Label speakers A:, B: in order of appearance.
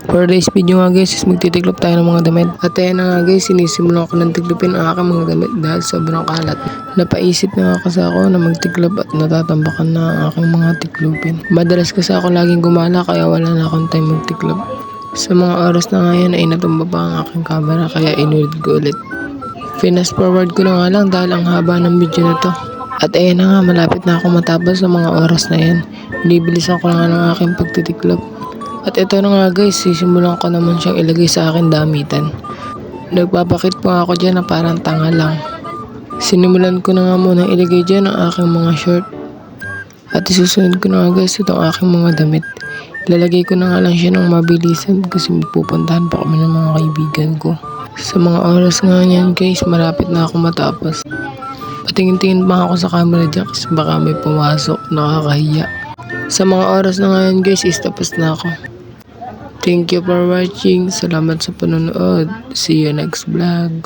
A: For today's video nga guys is magtitiklop tayo ng mga damit. At ayan na nga guys, sinisimulan ko ng tiklopin ang aking mga damit dahil sobrang kalat. Napaisip na nga kasi ako na magtiklop at natatambakan na ang aking mga tiklopin. Madalas kasi ako laging gumala kaya wala na akong time magtiklop. Sa mga oras na ngayon ay natumba pa ang aking camera kaya inulit ko ulit. Fast forward ko na nga lang dahil ang haba ng video na to. At ayan na nga, malapit na ako matapos sa mga oras na yan. Binibilisan ko na nga ng aking pagtitiklop. At ito na nga guys, sisimulan ko naman siyang ilagay sa akin damitan. Nagpapakit pa ako dyan na parang tanga lang. Sinimulan ko na nga muna ilagay dyan ang aking mga short. At isusunod ko na nga guys itong aking mga damit. Ilalagay ko na nga lang siya ng mabilisan kasi pupuntahan pa kami ng mga kaibigan ko. Sa mga oras nga yan guys, malapit na ako matapos. Patingin-tingin pa ako sa camera dyan kasi baka may pumasok, nakakahiya. Sa mga oras na ngayon guys, is tapos na ako. Thank you for watching. Salamat sa panonood. See you next vlog.